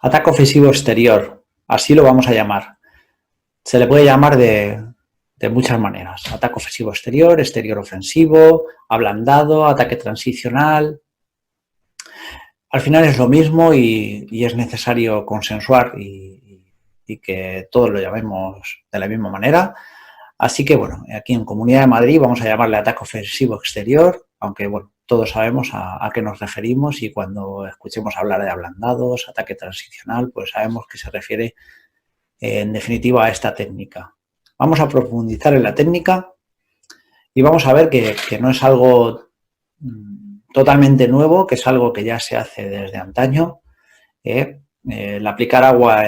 Ataque ofensivo exterior, así lo vamos a llamar. Se le puede llamar de muchas maneras. Ataque ofensivo exterior, exterior ofensivo, ablandado, ataque transicional. Al final es lo mismo y es necesario consensuar y que todos lo llamemos de la misma manera. Así que, bueno, aquí en Comunidad de Madrid vamos a llamarle ataque ofensivo exterior, aunque, bueno, todos sabemos a qué nos referimos y cuando escuchemos hablar de ablandados, ataque transicional, pues sabemos que se refiere, en definitiva, a esta técnica. Vamos a profundizar en la técnica y vamos a ver que no es algo totalmente nuevo, que es algo que ya se hace desde antaño. El aplicar agua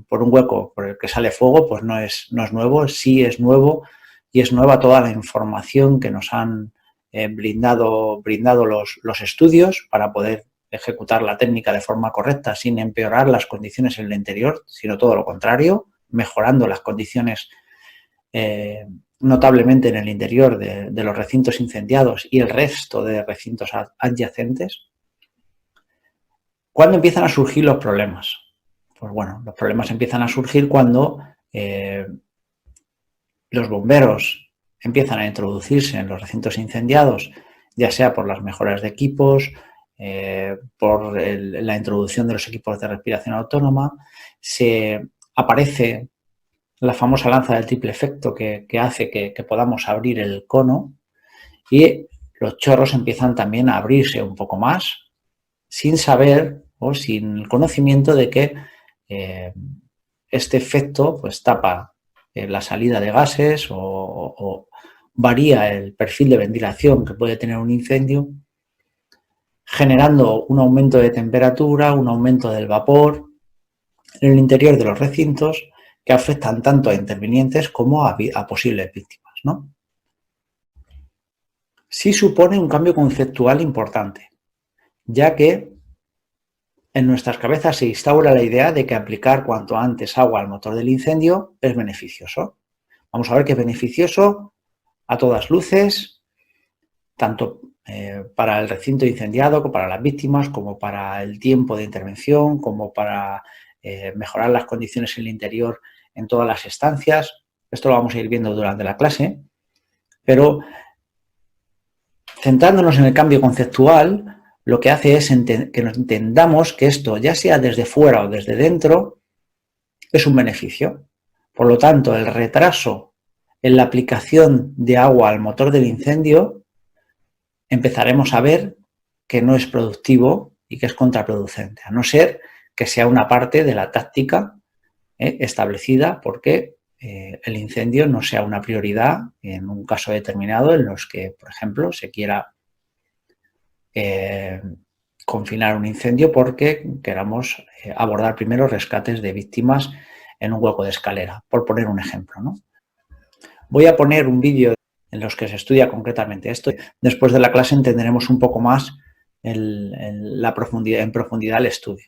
por un hueco por el que sale fuego, pues no es nuevo, sí es nuevo y es nueva toda la información que nos han brindado los estudios para poder ejecutar la técnica de forma correcta sin empeorar las condiciones en el interior, sino todo lo contrario, mejorando las condiciones notablemente en el interior de los recintos incendiados y el resto de recintos adyacentes. ¿Cuándo empiezan a surgir los problemas? Pues bueno, los problemas empiezan a surgir cuando los bomberos empiezan a introducirse en los recintos incendiados, ya sea por las mejoras de equipos, por la introducción de los equipos de respiración autónoma, se aparece la famosa lanza del triple efecto que hace que podamos abrir el cono y los chorros empiezan también a abrirse un poco más sin saber o sin el conocimiento de que este efecto pues tapa la salida de gases o varía el perfil de ventilación que puede tener un incendio, generando un aumento de temperatura, un aumento del vapor en el interior de los recintos que afectan tanto a intervinientes como a posibles víctimas, ¿no? Sí supone un cambio conceptual importante, ya que en nuestras cabezas se instaura la idea de que aplicar cuanto antes agua al motor del incendio es beneficioso. Vamos a ver que es beneficioso a todas luces, tanto para el recinto incendiado, como para las víctimas, como para el tiempo de intervención, como para mejorar las condiciones en el interior en todas las estancias. Esto lo vamos a ir viendo durante la clase, pero centrándonos en el cambio conceptual, lo que hace es que entendamos que esto, ya sea desde fuera o desde dentro, es un beneficio. Por lo tanto, el retraso en la aplicación de agua al motor del incendio, empezaremos a ver que no es productivo y que es contraproducente, a no ser que sea una parte de la táctica establecida porque el incendio no sea una prioridad en un caso determinado en los que, por ejemplo, se quiera confinar un incendio porque queramos abordar primero rescates de víctimas en un hueco de escalera, por poner un ejemplo, ¿no? Voy a poner un vídeo en los que se estudia concretamente esto. Después de la clase entenderemos un poco más en profundidad el estudio.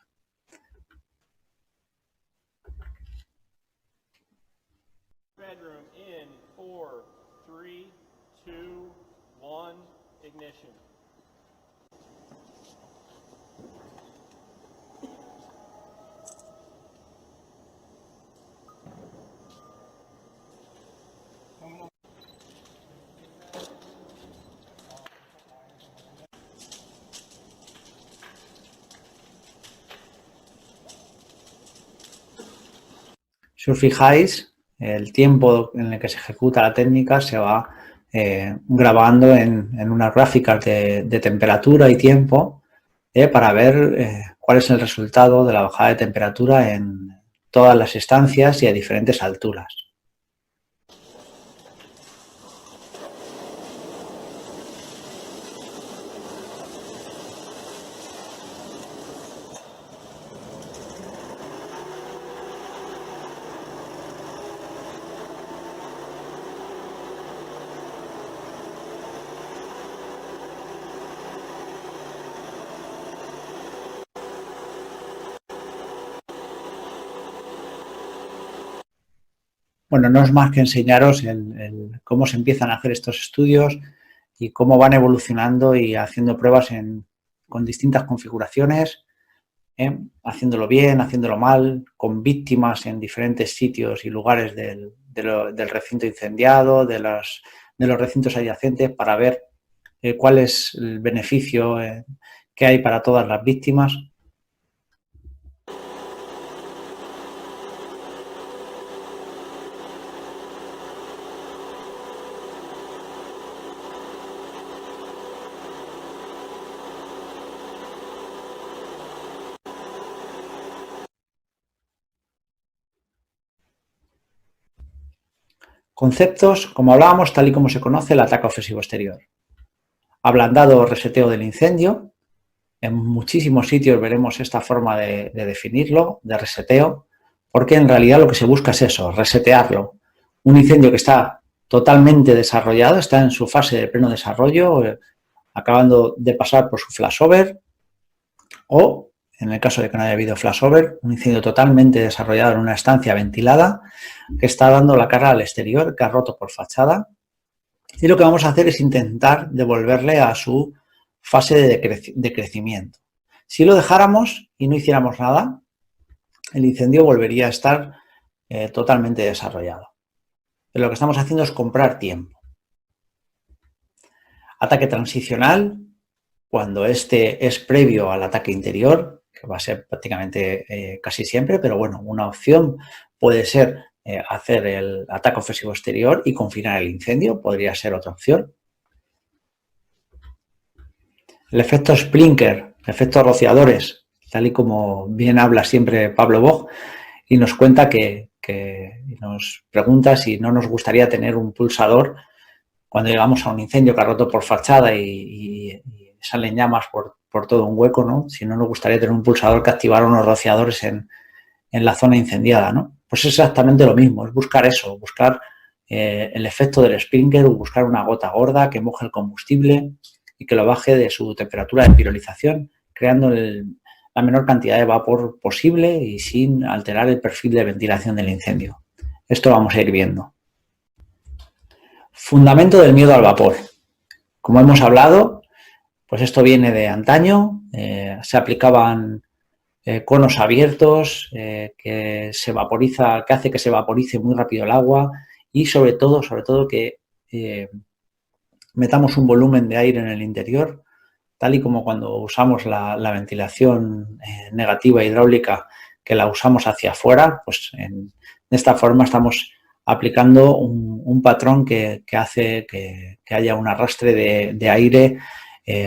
Si os fijáis, el tiempo en el que se ejecuta la técnica se va grabando en unas gráficas de temperatura y tiempo para ver cuál es el resultado de la bajada de temperatura en todas las estancias y a diferentes alturas. Bueno, no es más que enseñaros cómo se empiezan a hacer estos estudios y cómo van evolucionando y haciendo pruebas con distintas configuraciones haciéndolo bien, haciéndolo mal, con víctimas en diferentes sitios y lugares del recinto incendiado, de los recintos adyacentes, para ver cuál es el beneficio que hay para todas las víctimas. Conceptos, como hablábamos, tal y como se conoce el ataque ofensivo exterior. Ablandado o reseteo del incendio. En muchísimos sitios veremos esta forma de definirlo, de reseteo, porque en realidad lo que se busca es eso, resetearlo. Un incendio que está totalmente desarrollado, está en su fase de pleno desarrollo, acabando de pasar por su flashover, o, en el caso de que no haya habido flashover, un incendio totalmente desarrollado en una estancia ventilada que está dando la cara al exterior, que ha roto por fachada, y lo que vamos a hacer es intentar devolverle a su fase de crecimiento. Si lo dejáramos y no hiciéramos nada, el incendio volvería a estar totalmente desarrollado. Pero lo que estamos haciendo es comprar tiempo. Ataque transicional, cuando este es previo al ataque interior, que va a ser prácticamente casi siempre, pero bueno, una opción puede ser hacer el ataque ofensivo exterior y confinar el incendio, podría ser otra opción. El efecto Sprinkler, efecto rociadores, tal y como bien habla siempre Pablo Bog, y nos cuenta que nos pregunta si no nos gustaría tener un pulsador cuando llegamos a un incendio que ha roto por fachada y salen llamas por todo un hueco, ¿no? Si no nos gustaría tener un pulsador que activara unos rociadores en la zona incendiada, ¿no? Pues es exactamente lo mismo, es buscar eso, buscar el efecto del sprinkler o buscar una gota gorda que moje el combustible y que lo baje de su temperatura de pirolización, creando la menor cantidad de vapor posible y sin alterar el perfil de ventilación del incendio. Esto vamos a ir viendo. Fundamento del miedo al vapor. Como hemos hablado, pues esto viene de antaño, se aplicaban conos abiertos que hace que se vaporice muy rápido el agua y sobre todo que metamos un volumen de aire en el interior, tal y como cuando usamos la ventilación negativa hidráulica, que la usamos hacia afuera, pues de esta forma estamos aplicando un patrón que hace que haya un arrastre de aire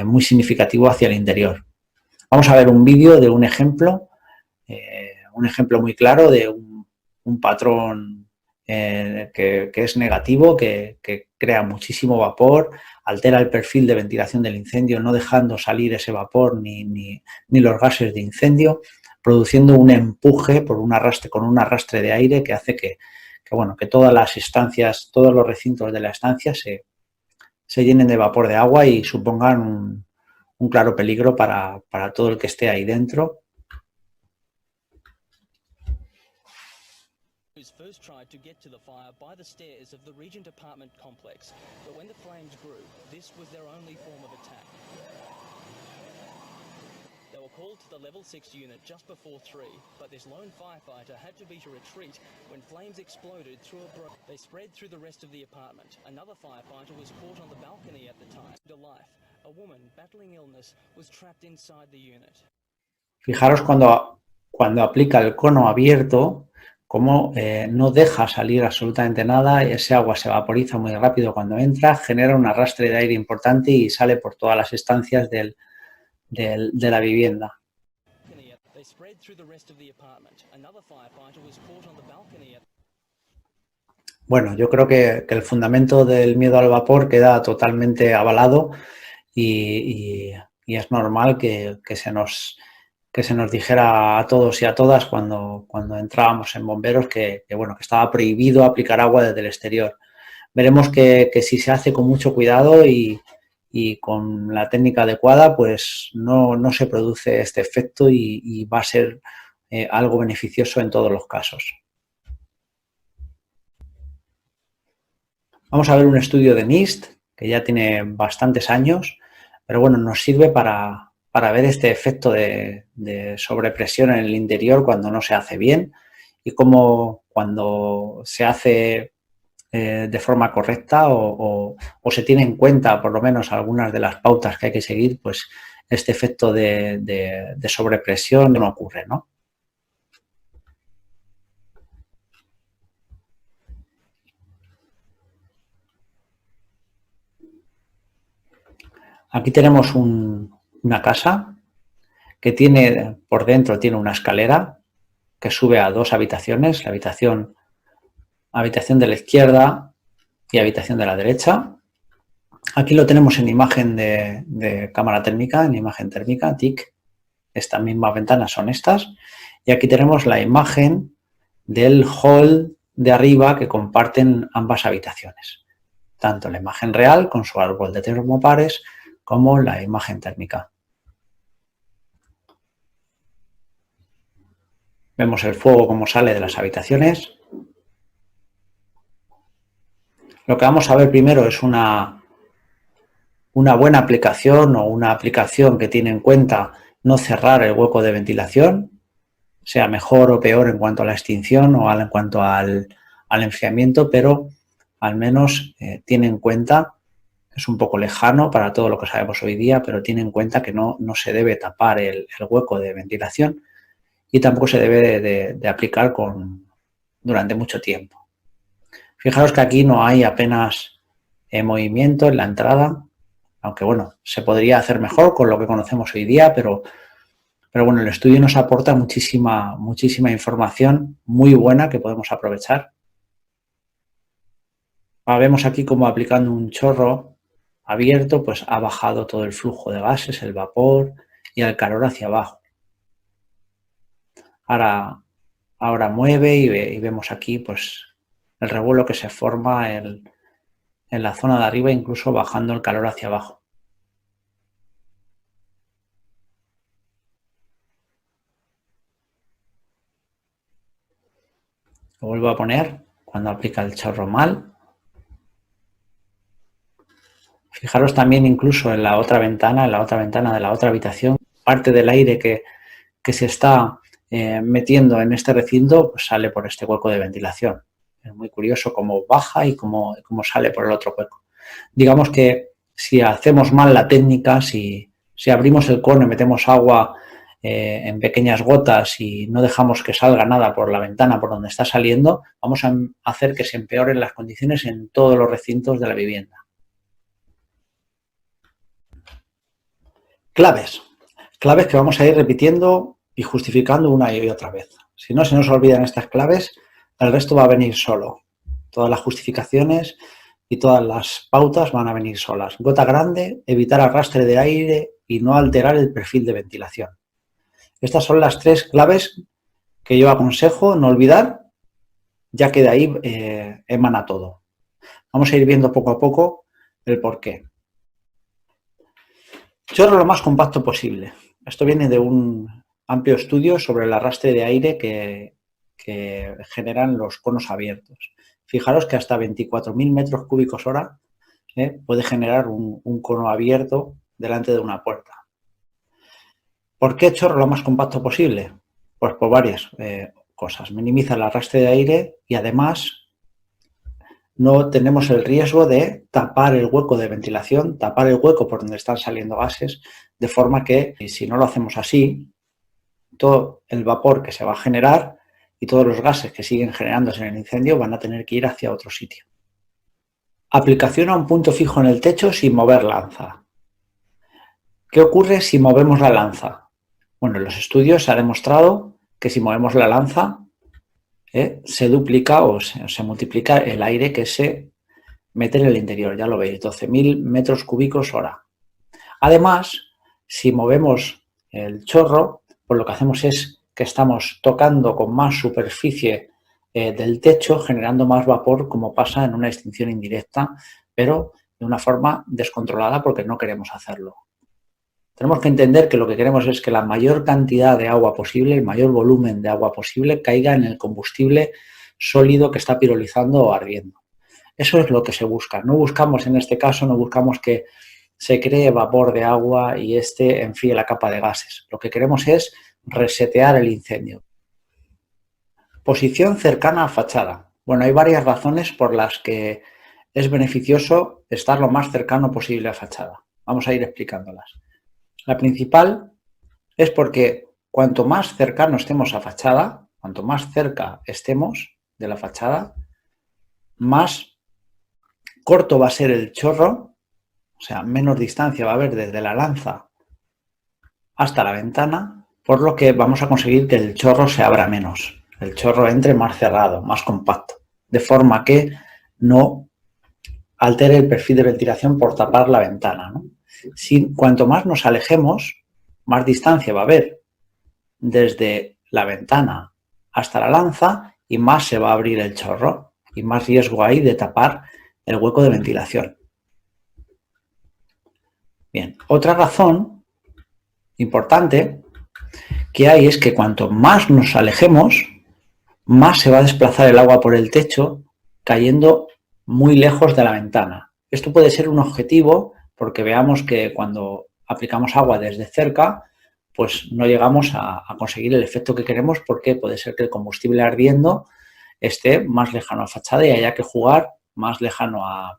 muy significativo hacia el interior. Vamos a ver un vídeo de un ejemplo muy claro de un patrón que es negativo, que crea muchísimo vapor, altera el perfil de ventilación del incendio, no dejando salir ese vapor ni los gases de incendio, produciendo un empuje con un arrastre de aire que hace que todas las estancias, todos los recintos de la estancia se llenen de vapor de agua y supongan un claro peligro para todo el que esté ahí dentro. First tried to get to the fire by the stairs of the Regent Apartment complex, but when the flames grew, this was their only form of attack. They were called to the level 6 unit just before 3, but this lone firefighter had to beat a retreat when flames exploded through They spread through the rest of the apartment. Another firefighter was caught on the balcony at the time. To life, a woman battling illness was trapped inside the unit. Fijaros cuando aplica el cono abierto, como no deja salir absolutamente nada, ese agua se vaporiza muy rápido cuando entra, genera un arrastre de aire importante y sale por todas las estancias de la vivienda. Bueno, yo creo que el fundamento del miedo al vapor queda totalmente avalado y es normal que se nos dijera a todos y a todas cuando entrábamos en bomberos que estaba prohibido aplicar agua desde el exterior. Veremos que si se hace con mucho cuidado y con la técnica adecuada, pues no se produce este efecto y va a ser algo beneficioso en todos los casos. Vamos a ver un estudio de NIST, que ya tiene bastantes años, pero bueno, nos sirve para para ver este efecto de sobrepresión en el interior cuando no se hace bien y cómo cuando se hace de forma correcta o se tiene en cuenta por lo menos algunas de las pautas que hay que seguir, pues este efecto de sobrepresión no ocurre, ¿no? Aquí tenemos una casa que tiene por dentro tiene una escalera que sube a 2 habitaciones, la habitación de la izquierda y habitación de la derecha. Aquí lo tenemos en imagen de cámara térmica, en imagen térmica, TIC. Estas mismas ventanas son estas. Y aquí tenemos la imagen del hall de arriba que comparten ambas habitaciones. Tanto la imagen real con su árbol de termopares como la imagen térmica. Vemos el fuego como sale de las habitaciones. Lo que vamos a ver primero es una buena aplicación o una aplicación que tiene en cuenta no cerrar el hueco de ventilación, sea mejor o peor en cuanto a la extinción o en cuanto al enfriamiento, pero al menos tiene en cuenta, es un poco lejano para todo lo que sabemos hoy día, pero tiene en cuenta que no se debe tapar el hueco de ventilación y tampoco se debe de aplicar durante mucho tiempo. Fijaros que aquí no hay apenas movimiento en la entrada, aunque bueno, se podría hacer mejor con lo que conocemos hoy día, pero bueno, el estudio nos aporta muchísima información muy buena que podemos aprovechar. Vemos aquí como aplicando un chorro abierto, pues ha bajado todo el flujo de gases, el vapor y el calor hacia abajo. Ahora mueve y vemos aquí pues el revuelo que se forma en la zona de arriba, incluso bajando el calor hacia abajo. Lo vuelvo a poner cuando aplica el chorro mal. Fijaros también incluso en la otra ventana de la otra habitación, parte del aire que se está metiendo en este recinto pues sale por este hueco de ventilación. Es muy curioso cómo baja y cómo sale por el otro hueco. Digamos que si hacemos mal la técnica, si abrimos el cono y metemos agua en pequeñas gotas y no dejamos que salga nada por la ventana por donde está saliendo, vamos a hacer que se empeoren las condiciones en todos los recintos de la vivienda. Claves que vamos a ir repitiendo y justificando una y otra vez. Si no se nos olvidan estas claves, el resto va a venir solo. Todas las justificaciones y todas las pautas van a venir solas. Gota grande, evitar arrastre de aire y no alterar el perfil de ventilación. Estas son las 3 claves que yo aconsejo no olvidar, ya que de ahí emana todo. Vamos a ir viendo poco a poco el porqué. Chorro lo más compacto posible. Esto viene de un amplio estudio sobre el arrastre de aire que generan los conos abiertos. Fijaros que hasta 24.000 metros cúbicos hora puede generar un cono abierto delante de una puerta. ¿Por qué chorro lo más compacto posible? Pues por varias cosas. Minimiza el arrastre de aire y además no tenemos el riesgo de tapar el hueco de ventilación, tapar el hueco por donde están saliendo gases, de forma que si no lo hacemos así, todo el vapor que se va a generar y todos los gases que siguen generándose en el incendio van a tener que ir hacia otro sitio. Aplicación a un punto fijo en el techo sin mover lanza. ¿Qué ocurre si movemos la lanza? Bueno, en los estudios se ha demostrado que si movemos la lanza se duplica o se multiplica el aire que se mete en el interior. Ya lo veis, 12.000 metros cúbicos hora. Además, si movemos el chorro, pues lo que hacemos es que estamos tocando con más superficie del techo, generando más vapor, como pasa en una extinción indirecta, pero de una forma descontrolada porque no queremos hacerlo. Tenemos que entender que lo que queremos es que la mayor cantidad de agua posible, el mayor volumen de agua posible, caiga en el combustible sólido que está pirolizando o ardiendo. Eso es lo que se busca. No buscamos, en este caso, no buscamos que se cree vapor de agua y este enfríe la capa de gases. Lo que queremos es resetear el incendio. Posición cercana a fachada. Bueno, hay varias razones por las que es beneficioso estar lo más cercano posible a fachada. Vamos a ir explicándolas. La principal es porque cuanto más cercano estemos a fachada, cuanto más cerca estemos de la fachada, más corto va a ser el chorro, o sea, menos distancia va a haber desde la lanza hasta la ventana, por lo que vamos a conseguir que el chorro se abra menos, el chorro entre más cerrado, más compacto, de forma que no altere el perfil de ventilación por tapar la ventana, ¿no? Cuanto más nos alejemos, más distancia va a haber desde la ventana hasta la lanza y más se va a abrir el chorro y más riesgo hay de tapar el hueco de ventilación. Bien, otra razón importante que hay es que cuanto más nos alejemos, más se va a desplazar el agua por el techo, cayendo muy lejos de la ventana. Esto puede ser un objetivo porque veamos que cuando aplicamos agua desde cerca, pues no llegamos a conseguir el efecto que queremos porque puede ser que el combustible ardiendo esté más lejano a fachada y haya que jugar más lejano a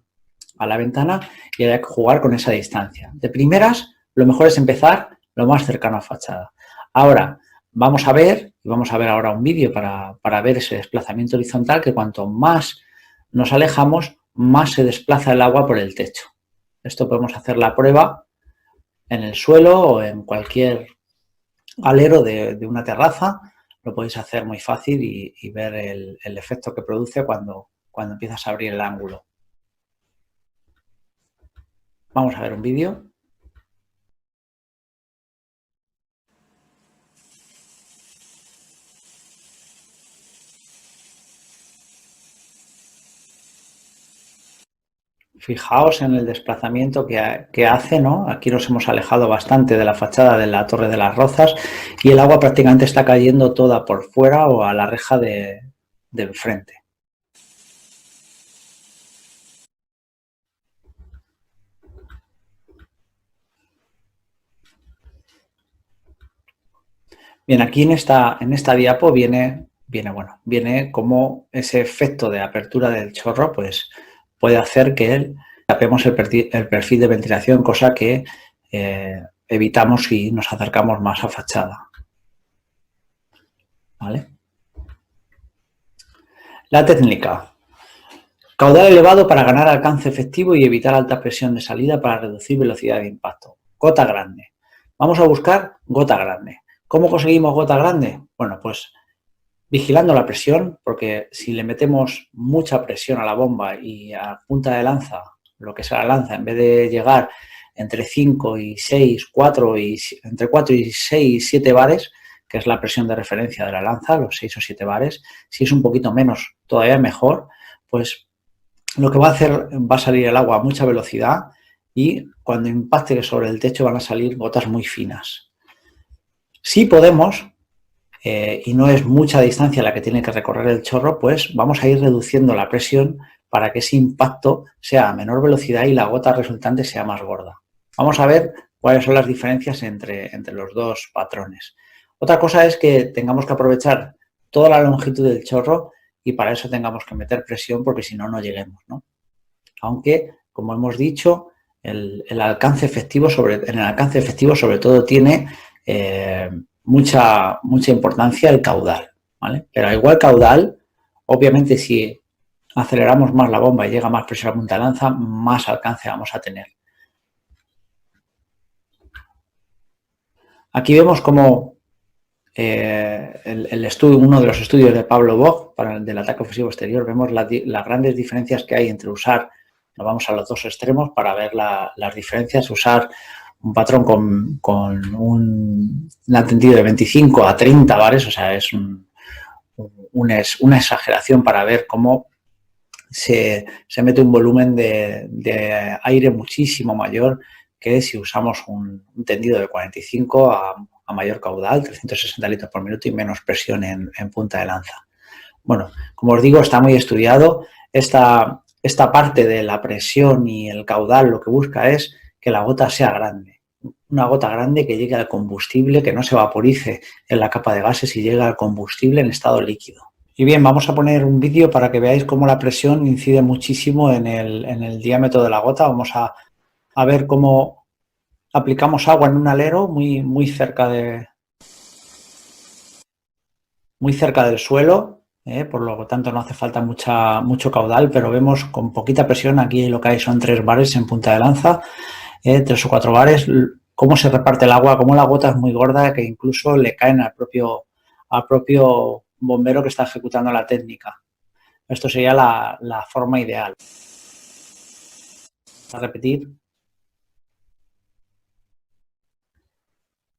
la ventana y haya que jugar con esa distancia. De primeras, lo mejor es empezar lo más cercano a fachada. Ahora, vamos a ver ahora un vídeo para ver ese desplazamiento horizontal, que cuanto más nos alejamos, más se desplaza el agua por el techo. Esto podemos hacer la prueba en el suelo o en cualquier alero de una terraza. Lo podéis hacer muy fácil y ver el efecto que produce cuando empiezas a abrir el ángulo. Vamos a ver un vídeo. Fijaos en el desplazamiento que hace, ¿no? Aquí nos hemos alejado bastante de la fachada de la Torre de las Rozas y el agua prácticamente está cayendo toda por fuera o a la reja del frente. Bien, aquí en esta diapo viene como ese efecto de apertura del chorro, pues puede hacer que tapemos el perfil de ventilación, cosa que evitamos si nos acercamos más a fachada. ¿Vale? La técnica. Caudal elevado para ganar alcance efectivo y evitar alta presión de salida para reducir velocidad de impacto. Gota grande. Vamos a buscar gota grande. ¿Cómo conseguimos gota grande? Bueno, pues vigilando la presión, porque si le metemos mucha presión a la bomba y a punta de lanza, lo que es la lanza, en vez de llegar entre 5 y 6, entre 4 y 6, 7 bares, que es la presión de referencia de la lanza, los 6 o 7 bares, si es un poquito menos, todavía mejor, pues lo que va a hacer, va a salir el agua a mucha velocidad y cuando impacte sobre el techo van a salir gotas muy finas. Si podemos, y no es mucha distancia la que tiene que recorrer el chorro, pues vamos a ir reduciendo la presión para que ese impacto sea a menor velocidad y la gota resultante sea más gorda. Vamos a ver cuáles son las diferencias entre los dos patrones. Otra cosa es que tengamos que aprovechar toda la longitud del chorro y para eso tengamos que meter presión porque si no, no lleguemos, ¿no? Aunque, como hemos dicho, en el alcance efectivo sobre todo tiene mucha importancia el caudal, ¿vale? Pero al igual caudal, obviamente si aceleramos más la bomba y llega más presión a punta de lanza, más alcance vamos a tener. Aquí vemos cómo uno de los estudios de Pablo Bock para el del ataque ofensivo exterior, vemos las grandes diferencias que hay entre usar, nos vamos a los dos extremos para ver las diferencias, usar un patrón con un entendido de 25 a 30 bares, o sea, es una exageración para ver cómo se mete un volumen de aire muchísimo mayor que si usamos un tendido de 45 a mayor caudal, 360 litros por minuto y menos presión en punta de lanza. Bueno, como os digo, está muy estudiado. Esta parte de la presión y el caudal lo que busca es que la gota sea grande. Una gota grande que llegue al combustible, que no se vaporice en la capa de gases y llegue al combustible en estado líquido. Y bien, vamos a poner un vídeo para que veáis cómo la presión incide muchísimo en el diámetro de la gota. Vamos a ver cómo aplicamos agua en un alero muy cerca del suelo, por lo tanto no hace falta mucho caudal, pero vemos con poquita presión, aquí lo que hay son 3 bares en punta de lanza, 3 o 4 bares, cómo se reparte el agua, cómo la gota es muy gorda que incluso le caen al propio bombero que está ejecutando la técnica. Esto sería la forma ideal. A repetir.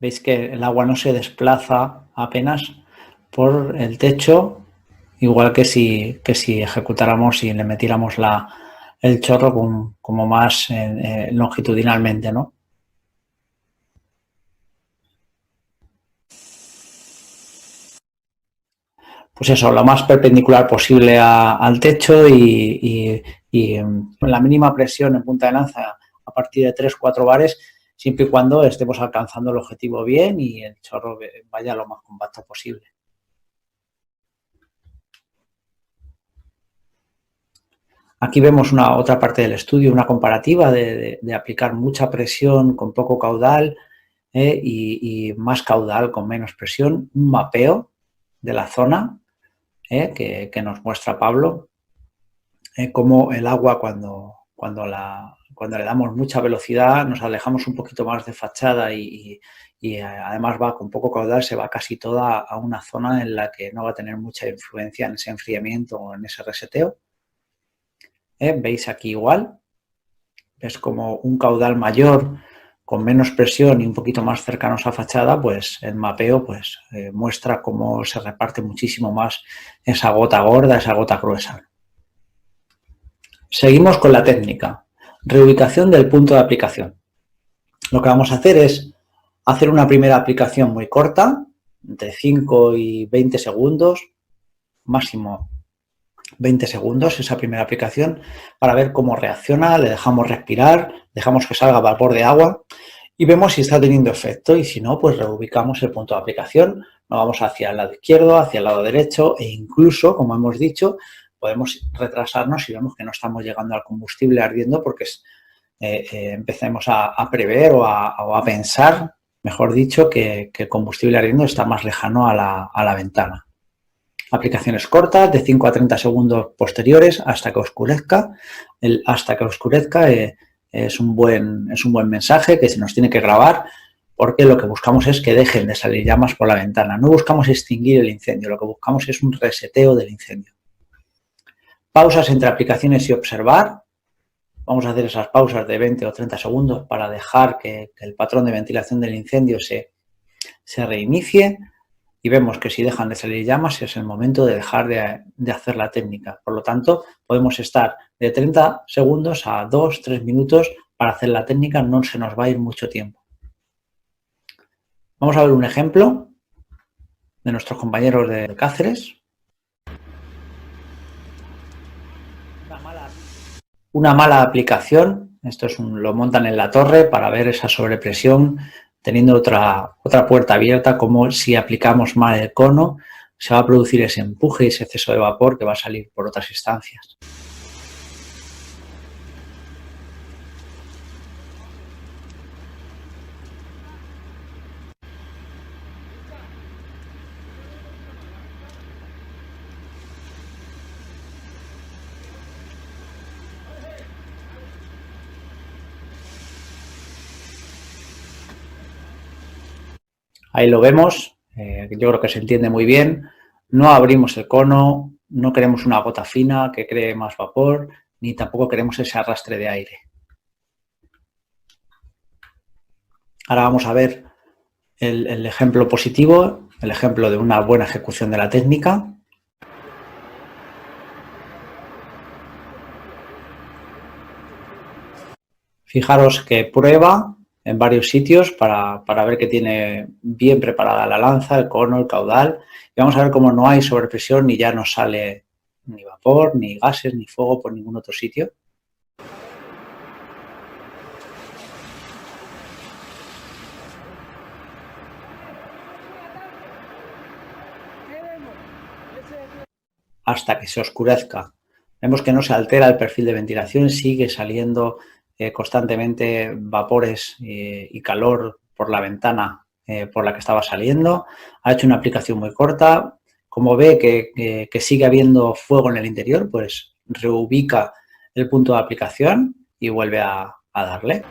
Veis que el agua no se desplaza apenas por el techo, igual que si ejecutáramos y le metiéramos el chorro como más longitudinalmente, ¿no? Pues eso, lo más perpendicular posible al techo y con la mínima presión en punta de lanza a partir de 3-4 bares, siempre y cuando estemos alcanzando el objetivo bien y el chorro vaya lo más compacto posible. Aquí vemos otra parte del estudio, una comparativa de aplicar mucha presión con poco caudal y más caudal con menos presión, un mapeo de la zona que nos muestra Pablo, cómo el agua cuando le damos mucha velocidad nos alejamos un poquito más de fachada y además va con poco caudal, se va casi toda a una zona en la que no va a tener mucha influencia en ese enfriamiento o en ese reseteo. Veis aquí igual, es como un caudal mayor con menos presión y un poquito más cercanos a fachada, pues el mapeo muestra cómo se reparte muchísimo más esa gota gorda, esa gota gruesa. Seguimos con la técnica, reubicación del punto de aplicación. Lo que vamos a hacer es hacer una primera aplicación muy corta, entre 5 y 20 segundos, máximo 20 segundos esa primera aplicación, para ver cómo reacciona, le dejamos respirar, dejamos que salga vapor de agua y vemos si está teniendo efecto y si no, pues reubicamos el punto de aplicación, nos vamos hacia el lado izquierdo, hacia el lado derecho e incluso, como hemos dicho, podemos retrasarnos si vemos que no estamos llegando al combustible ardiendo porque empecemos a prever o a pensar, mejor dicho, que el combustible ardiendo está más lejano a la ventana. Aplicaciones cortas de 5 a 30 segundos posteriores hasta que oscurezca. Hasta que oscurezca es un buen mensaje que se nos tiene que grabar porque lo que buscamos es que dejen de salir llamas por la ventana. No buscamos extinguir el incendio, lo que buscamos es un reseteo del incendio. Pausas entre aplicaciones y observar. Vamos a hacer esas pausas de 20 o 30 segundos para dejar que el patrón de ventilación del incendio se reinicie. Y vemos que si dejan de salir llamas es el momento de dejar de hacer la técnica. Por lo tanto, podemos estar de 30 segundos a 2-3 minutos para hacer la técnica, no se nos va a ir mucho tiempo. Vamos a ver un ejemplo de nuestros compañeros de Cáceres. Una mala aplicación, esto lo montan en la torre para ver esa sobrepresión teniendo otra puerta abierta, como si aplicamos mal el cono, se va a producir ese empuje y ese exceso de vapor que va a salir por otras instancias. Ahí lo vemos, yo creo que se entiende muy bien. No abrimos el cono, no queremos una gota fina que cree más vapor, ni tampoco queremos ese arrastre de aire. Ahora vamos a ver el ejemplo positivo, el ejemplo de una buena ejecución de la técnica. Fijaros que prueba en varios sitios para ver que tiene bien preparada la lanza, el cono, el caudal. Y vamos a ver cómo no hay sobrepresión ni ya no sale ni vapor, ni gases, ni fuego por ningún otro sitio. hasta que se oscurezca. Vemos que no se altera el perfil de ventilación, sigue saliendo constantemente vapores y calor por la ventana por la que estaba saliendo. Ha hecho una aplicación muy corta. Como ve que sigue habiendo fuego en el interior, pues reubica el punto de aplicación y vuelve a darle.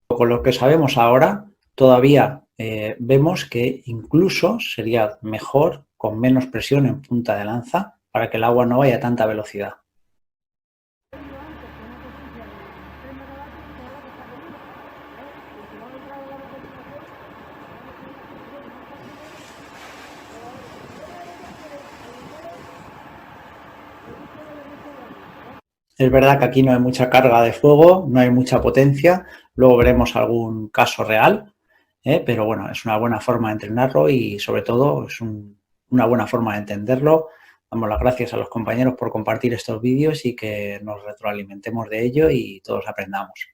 Con lo que sabemos ahora, todavía vemos que incluso sería mejor con menos presión en punta de lanza para que el agua no vaya a tanta velocidad. Es verdad que aquí no hay mucha carga de fuego, no hay mucha potencia, luego veremos algún caso real, pero bueno, es una buena forma de entrenarlo y sobre todo es una buena forma de entenderlo. Damos las gracias a los compañeros por compartir estos vídeos y que nos retroalimentemos de ello y todos aprendamos.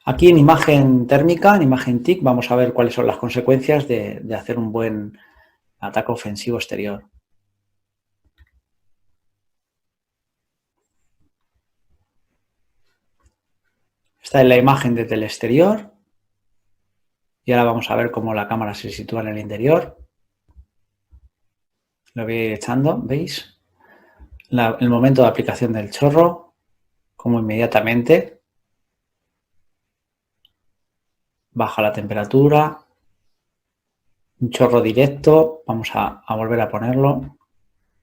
Aquí en imagen térmica, en imagen TIC, vamos a ver cuáles son las consecuencias de hacer un buen ataque ofensivo exterior. Esta es la imagen desde el exterior y ahora vamos a ver cómo la cámara se sitúa en el interior. Lo voy a ir echando, ¿veis? El momento de aplicación del chorro, como inmediatamente baja la temperatura, un chorro directo, vamos a volver a ponerlo,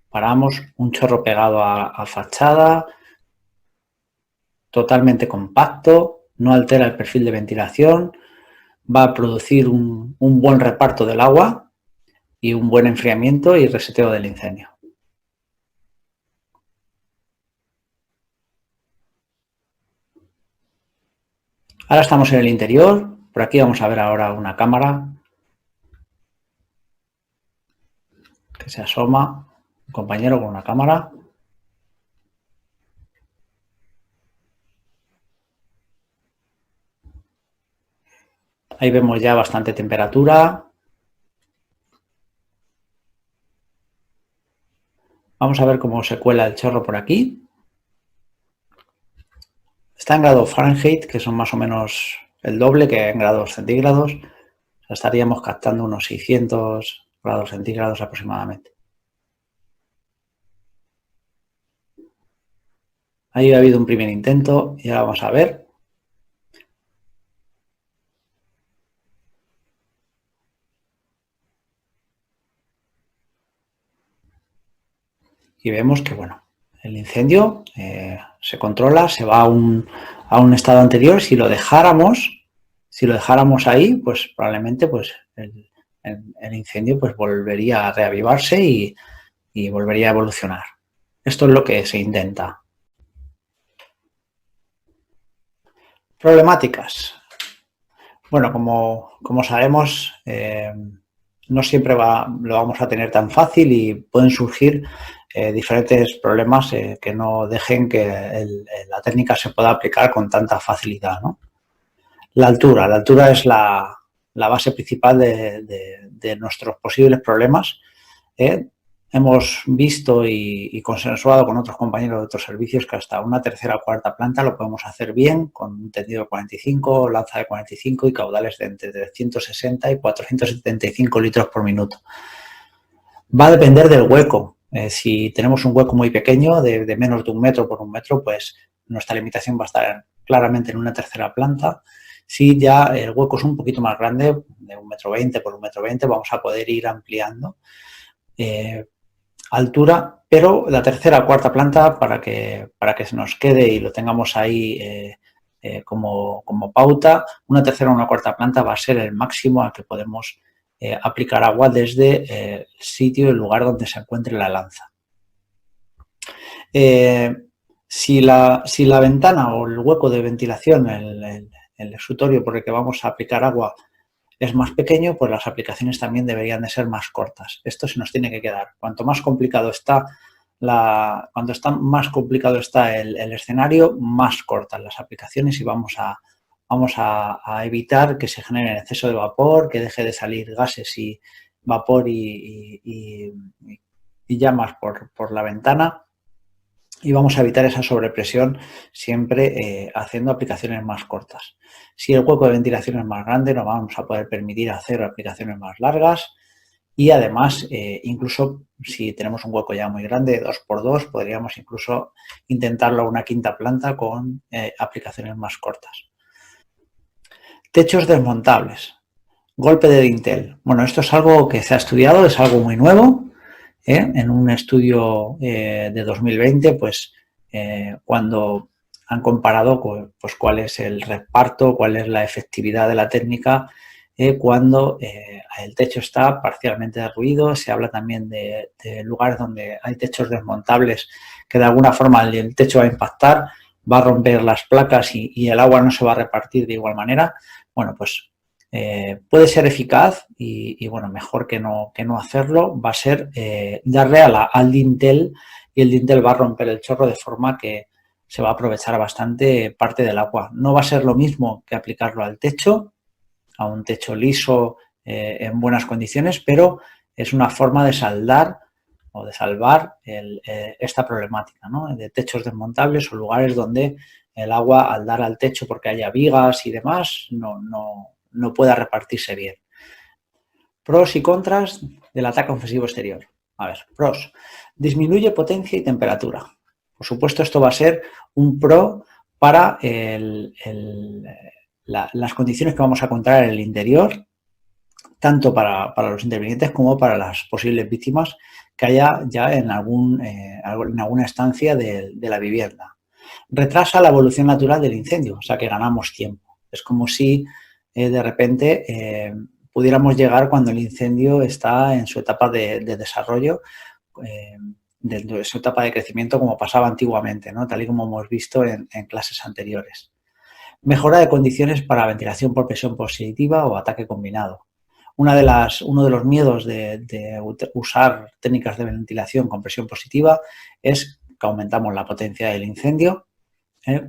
paramos, un chorro pegado a fachada, totalmente compacto, no altera el perfil de ventilación, va a producir un buen reparto del agua y un buen enfriamiento y reseteo del incendio. Ahora estamos en el interior, por aquí vamos a ver ahora una cámara que se asoma, un compañero con una cámara. Ahí vemos ya bastante temperatura. Vamos a ver cómo se cuela el chorro por aquí. Está en grado Fahrenheit, que son más o menos el doble que en grados centígrados. O sea, estaríamos captando unos 600 grados centígrados aproximadamente. Ahí ha habido un primer intento y ahora vamos a ver. Y vemos que, bueno, el incendio se controla, se va a un estado anterior. Si lo dejáramos ahí, pues probablemente pues, el incendio pues, volvería a reavivarse y volvería a evolucionar. Esto es lo que se intenta. Problemáticas. Bueno, como sabemos, no siempre lo vamos a tener tan fácil y pueden surgir diferentes problemas que no dejen que la técnica se pueda aplicar con tanta facilidad, ¿no? La altura es la base principal de nuestros posibles problemas. Hemos visto y consensuado con otros compañeros de otros servicios que hasta una tercera o cuarta planta lo podemos hacer bien con un tendido de 45, lanza de 45 y caudales de entre 360 y 475 litros por minuto. Va a depender del hueco. Si tenemos un hueco muy pequeño, de menos de 1 metro por 1 metro, pues nuestra limitación va a estar claramente en una tercera planta. Si ya el hueco es un poquito más grande, de 1,20 m por 1,20 m, vamos a poder ir ampliando altura, pero la tercera o cuarta planta, para que se nos quede y lo tengamos ahí como pauta, una tercera o una cuarta planta va a ser el máximo al que podemos aplicar agua desde el sitio, el lugar donde se encuentre la lanza. Si la ventana o el hueco de ventilación, el exutorio por el que vamos a aplicar agua es más pequeño, pues las aplicaciones también deberían de ser más cortas. Esto se nos tiene que quedar. Cuanto más complicado está el escenario, más cortas las aplicaciones y vamos a evitar que se genere exceso de vapor, que deje de salir gases y vapor y llamas por la ventana. Y vamos a evitar esa sobrepresión siempre haciendo aplicaciones más cortas. Si el hueco de ventilación es más grande, nos vamos a poder permitir hacer aplicaciones más largas y además, incluso si tenemos un hueco ya muy grande, 2x2, podríamos incluso intentarlo a una quinta planta con aplicaciones más cortas. Techos desmontables. Golpe de dintel. Bueno, esto es algo que se ha estudiado, es algo muy nuevo. En un estudio de 2020, pues cuando han comparado pues, cuál es el reparto, cuál es la efectividad de la técnica cuando el techo está parcialmente derruido. Se habla también de lugares donde hay techos desmontables que de alguna forma el techo va a impactar, va a romper las placas y el agua no se va a repartir de igual manera. Bueno, pues puede ser eficaz y bueno, mejor que no hacerlo. Va a ser darle al dintel y el dintel va a romper el chorro de forma que se va a aprovechar bastante parte del agua. No va a ser lo mismo que aplicarlo al techo, a un techo liso en buenas condiciones, pero es una forma de saldar o de salvar esta problemática, ¿no? De techos desmontables o lugares donde el agua al dar al techo porque haya vigas y demás no pueda repartirse bien. Pros y contras del ataque ofensivo exterior. A ver, pros. Disminuye potencia y temperatura. Por supuesto, esto va a ser un pro para las condiciones que vamos a encontrar en el interior, tanto para los intervinientes como para las posibles víctimas que haya ya en alguna estancia de la vivienda. Retrasa la evolución natural del incendio, o sea que ganamos tiempo. Es como si de repente pudiéramos llegar cuando el incendio está en su etapa de desarrollo, de su etapa de crecimiento, como pasaba antiguamente, ¿no? Tal y como hemos visto en clases anteriores. Mejora de condiciones para ventilación por presión positiva o ataque combinado. Uno de los miedos de usar técnicas de ventilación con presión positiva es que aumentamos la potencia del incendio.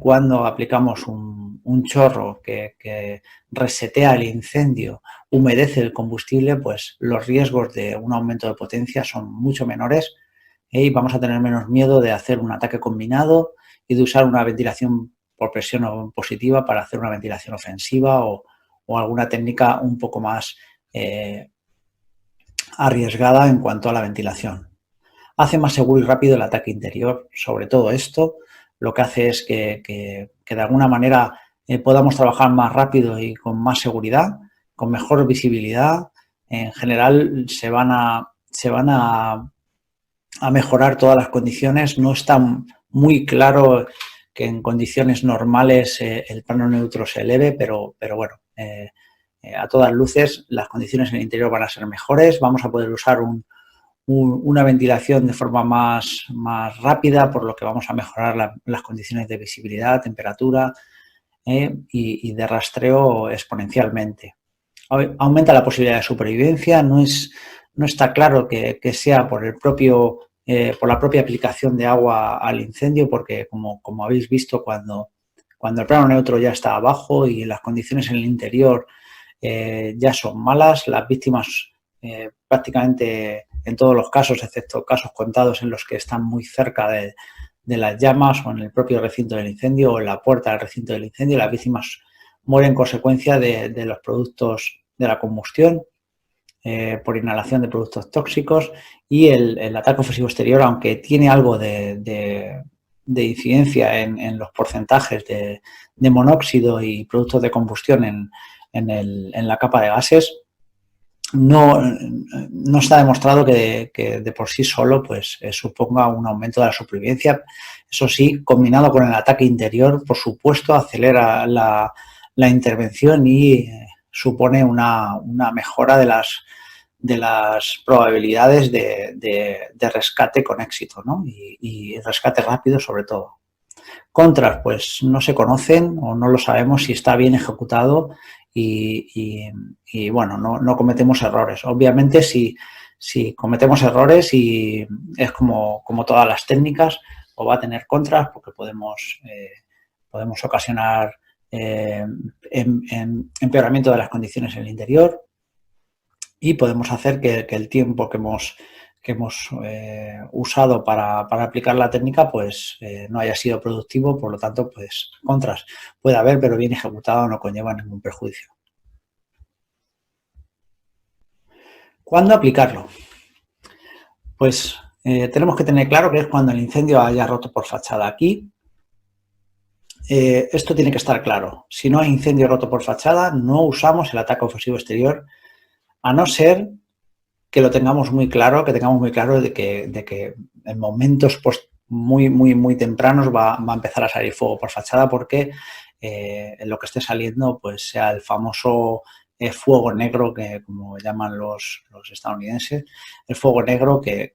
Cuando aplicamos un chorro que resetea el incendio, humedece el combustible, pues los riesgos de un aumento de potencia son mucho menores y vamos a tener menos miedo de hacer un ataque combinado y de usar una ventilación por presión positiva para hacer una ventilación ofensiva o alguna técnica un poco más arriesgada en cuanto a la ventilación. Hace más seguro y rápido el ataque interior. Sobre todo esto, lo que hace es que de alguna manera podamos trabajar más rápido y con más seguridad, con mejor visibilidad. En general se van a mejorar todas las condiciones. No está muy claro que en condiciones normales el plano neutro se eleve, pero bueno, a todas luces las condiciones en el interior van a ser mejores. Vamos a poder usar una ventilación de forma más rápida, por lo que vamos a mejorar las condiciones de visibilidad, temperatura y de rastreo exponencialmente. Aumenta la posibilidad de supervivencia. No está claro que sea por la propia aplicación de agua al incendio, porque como habéis visto, cuando el plano neutro ya está abajo y las condiciones en el interior ya son malas, las víctimas prácticamente en todos los casos, excepto casos contados en los que están muy cerca de las llamas o en el propio recinto del incendio o en la puerta del recinto del incendio, las víctimas mueren en consecuencia de los productos de la combustión por inhalación de productos tóxicos. Y el ataque ofensivo exterior, aunque tiene algo de incidencia en los porcentajes de monóxido y productos de combustión en la capa de gases, no está demostrado que de por sí solo pues suponga un aumento de la supervivencia. Eso sí, combinado con el ataque interior, por supuesto, acelera la intervención y supone una mejora de las probabilidades de rescate con éxito, ¿no? Y rescate rápido sobre todo. Contras, pues no se conocen o no lo sabemos si está bien ejecutado y bueno, no cometemos errores. Obviamente, si cometemos errores y es como todas las técnicas, o va a tener contras porque podemos ocasionar empeoramiento de las condiciones en el interior y podemos hacer que el tiempo que hemos usado para aplicar la técnica pues no haya sido productivo, por lo tanto pues contras puede haber, pero bien ejecutado no conlleva ningún perjuicio. ¿Cuándo aplicarlo? Pues tenemos que tener claro que es cuando el incendio haya roto por fachada. Aquí esto tiene que estar claro. Si no hay incendio roto por fachada, no usamos el ataque ofensivo exterior, a no ser que lo tengamos muy claro, de que en momentos muy tempranos va a empezar a salir fuego por fachada, porque en lo que esté saliendo pues sea el famoso fuego negro, que como llaman los estadounidenses, el fuego negro que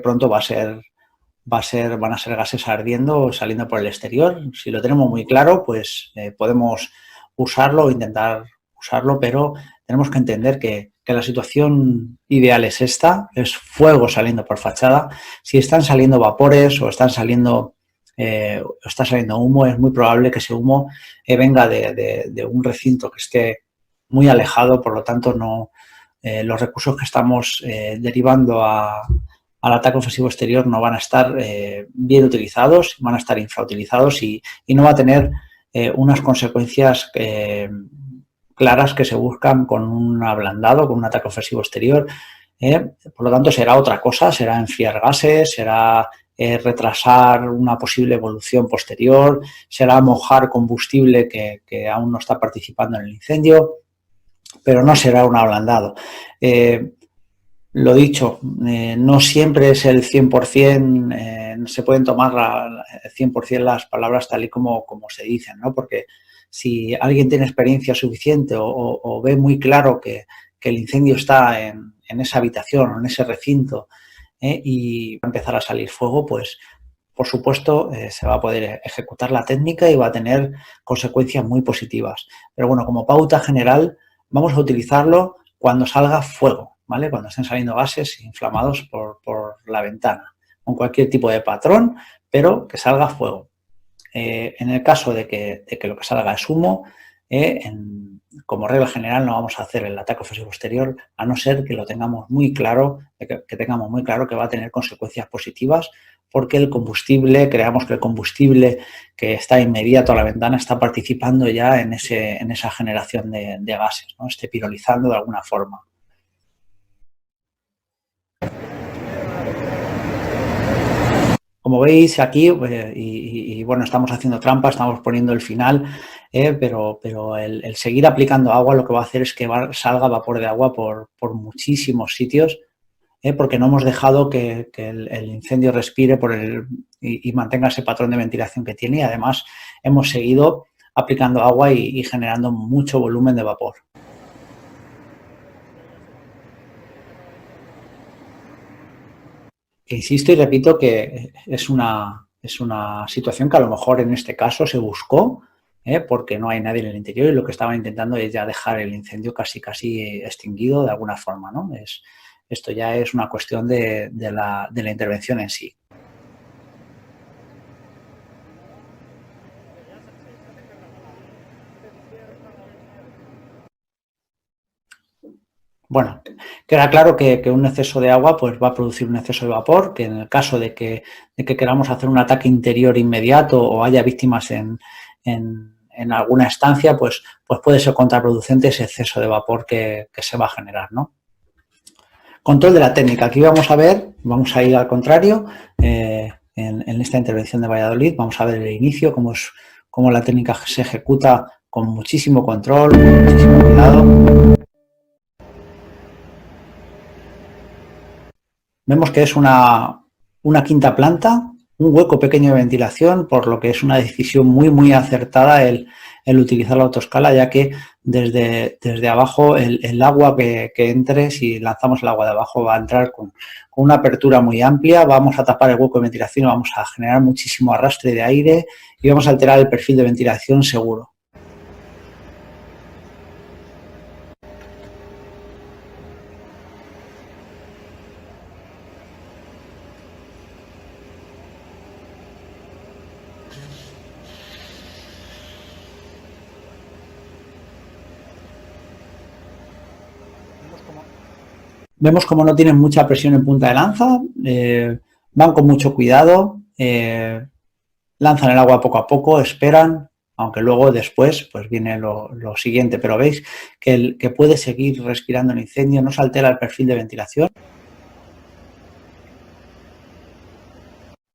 pronto van a ser gases ardiendo o saliendo por el exterior. Si lo tenemos muy claro, pues podemos usarlo o intentar usarlo, pero tenemos que entender que la situación ideal es esta, es fuego saliendo por fachada. Si están saliendo vapores o está saliendo humo, es muy probable que ese humo venga de un recinto que esté muy alejado, por lo tanto los recursos que estamos derivando al ataque ofensivo exterior no van a estar bien utilizados, van a estar infrautilizados y no va a tener unas consecuencias claras que se buscan con un ablandado, con un ataque ofensivo exterior. Por lo tanto, será otra cosa, será enfriar gases, será retrasar una posible evolución posterior, será mojar combustible que aún no está participando en el incendio, pero no será un ablandado. Lo dicho, no siempre es el 100%, no se pueden tomar el 100% las palabras tal y como se dicen, ¿no? Porque si alguien tiene experiencia suficiente o ve muy claro que el incendio está en esa habitación o en ese recinto y va a empezar a salir fuego, pues por supuesto se va a poder ejecutar la técnica y va a tener consecuencias muy positivas. Pero bueno, como pauta general, vamos a utilizarlo cuando salga fuego, ¿vale? Cuando estén saliendo gases inflamados por la ventana, con cualquier tipo de patrón, pero que salga fuego. En el caso de que lo que salga es humo, como regla general no vamos a hacer el ataque ofensivo exterior, a no ser que lo tengamos muy claro, que tengamos muy claro que va a tener consecuencias positivas, porque el combustible, creamos que el combustible que está inmediato a la ventana está participando ya en esa generación de gases, ¿no? Esté pirolizando de alguna forma. Como veis aquí, y bueno, estamos haciendo trampa, estamos poniendo el final, pero el seguir aplicando agua lo que va a hacer es que salga vapor de agua por muchísimos sitios, porque no hemos dejado que el incendio respire y mantenga ese patrón de ventilación que tiene, y además hemos seguido aplicando agua y generando mucho volumen de vapor. Insisto y repito que es una situación que a lo mejor en este caso se buscó, porque no hay nadie en el interior y lo que estaban intentando es ya dejar el incendio casi extinguido de alguna forma, ¿no? Esto ya es una cuestión de la intervención en sí. Bueno, queda claro que un exceso de agua pues va a producir un exceso de vapor, que en el caso de que queramos hacer un ataque interior inmediato o haya víctimas en alguna estancia, pues puede ser contraproducente ese exceso de vapor que se va a generar, ¿no? Control de la técnica. Aquí vamos a ir al contrario, en esta intervención de Valladolid, vamos a ver el inicio, cómo la técnica se ejecuta con muchísimo control, con muchísimo cuidado. Vemos que es una quinta planta, un hueco pequeño de ventilación, por lo que es una decisión muy acertada el utilizar la autoescala, ya que desde abajo el agua que entre, si lanzamos el agua de abajo, va a entrar con una apertura muy amplia, vamos a tapar el hueco de ventilación, vamos a generar muchísimo arrastre de aire y vamos a alterar el perfil de ventilación seguro. Vemos como no tienen mucha presión en punta de lanza, van con mucho cuidado, lanzan el agua poco a poco, esperan, aunque luego después pues viene lo siguiente, pero veis que puede seguir respirando el incendio, no se altera el perfil de ventilación.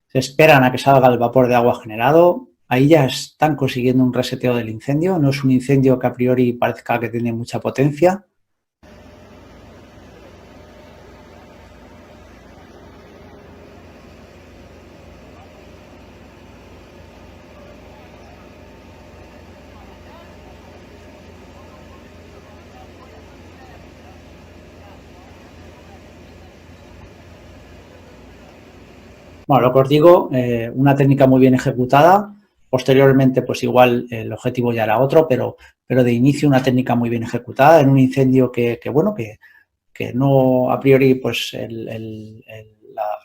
Se esperan a que salga el vapor de agua generado, ahí ya están consiguiendo un reseteo del incendio, no es un incendio que a priori parezca que tiene mucha potencia. Bueno, lo que os digo, una técnica muy bien ejecutada. Posteriormente, pues igual el objetivo ya era otro, pero de inicio una técnica muy bien ejecutada en un incendio que no a priori, pues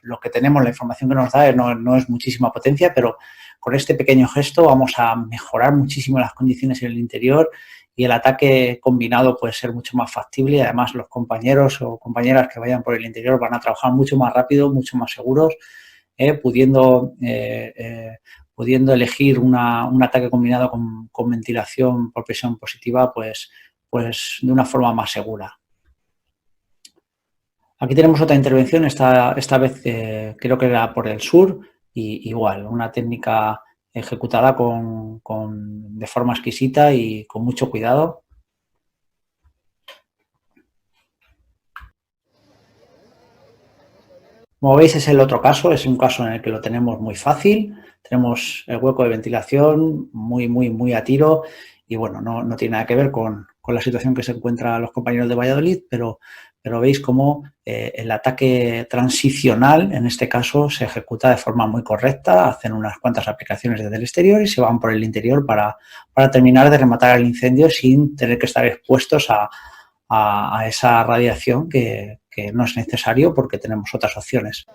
lo que tenemos, la información que nos da no es muchísima potencia, pero con este pequeño gesto vamos a mejorar muchísimo las condiciones en el interior y el ataque combinado puede ser mucho más factible y además los compañeros o compañeras que vayan por el interior van a trabajar mucho más rápido, mucho más seguros, pudiendo elegir un ataque combinado con ventilación por presión positiva, pues de una forma más segura. Aquí tenemos otra intervención, esta vez creo que era por el sur, y igual, una técnica ejecutada de forma exquisita y con mucho cuidado. Como veis, es el otro caso, es un caso en el que lo tenemos muy fácil, tenemos el hueco de ventilación muy a tiro y bueno, no tiene nada que ver con la situación que se encuentran los compañeros de Valladolid, pero veis cómo el ataque transicional, en este caso, se ejecuta de forma muy correcta, hacen unas cuantas aplicaciones desde el exterior y se van por el interior para terminar de rematar el incendio sin tener que estar expuestos a esa radiación que no es necesario porque tenemos otras opciones.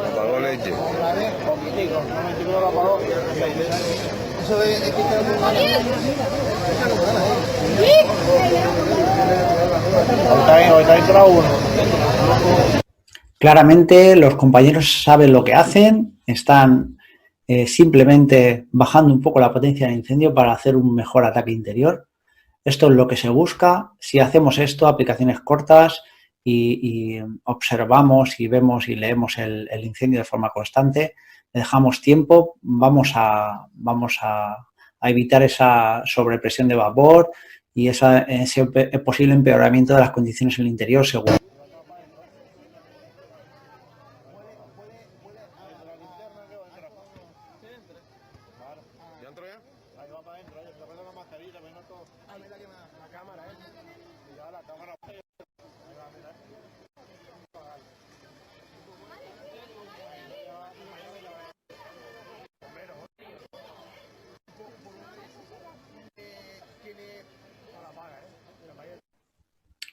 Apagó leche. Claramente los compañeros saben lo que hacen, están simplemente bajando un poco la potencia del incendio para hacer un mejor ataque interior. Esto es lo que se busca. Si hacemos esto, aplicaciones cortas y observamos y vemos y leemos el incendio de forma constante, le dejamos tiempo, vamos a evitar esa sobrepresión de vapor y ese posible empeoramiento de las condiciones en el interior seguro.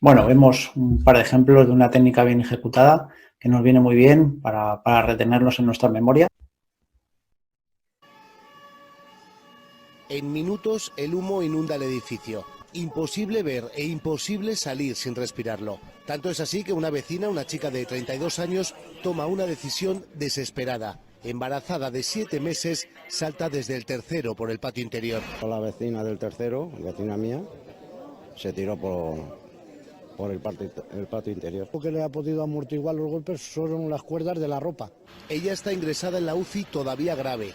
Bueno, vemos un par de ejemplos de una técnica bien ejecutada que nos viene muy bien para retenerlos en nuestra memoria. En minutos el humo inunda el edificio. Imposible ver e imposible salir sin respirarlo. Tanto es así que una vecina, una chica de 32 años, toma una decisión desesperada. Embarazada de 7 meses, salta desde el tercero por el patio interior. La vecina del tercero, vecina mía, se tiró por el patio interior. Lo que le ha podido amortiguar los golpes son las cuerdas de la ropa. Ella está ingresada en la UCI todavía grave.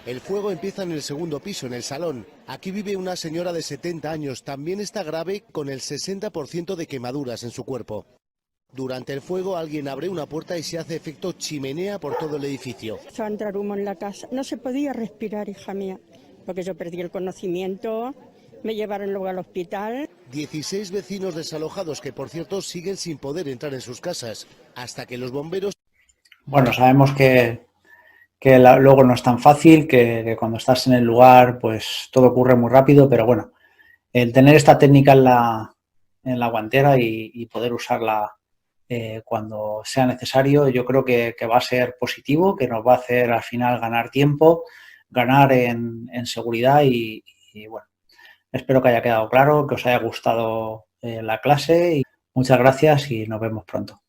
El fuego empieza en el segundo piso, en el salón. Aquí vive una señora de 70 años, también está grave, con el 60% de quemaduras en su cuerpo. Durante el fuego alguien abre una puerta y se hace efecto chimenea por todo el edificio. Empezó a entrar humo en la casa. No se podía respirar, hija mía, porque yo perdí el conocimiento, me llevaron luego al hospital. 16 vecinos desalojados que, por cierto, siguen sin poder entrar en sus casas, hasta que los bomberos... Bueno, sabemos que luego no es tan fácil, que cuando estás en el lugar pues todo ocurre muy rápido, pero bueno, el tener esta técnica en la guantera y poder usarla cuando sea necesario, yo creo que va a ser positivo, que nos va a hacer al final ganar tiempo, ganar en seguridad y bueno, espero que haya quedado claro, que os haya gustado la clase y muchas gracias y nos vemos pronto.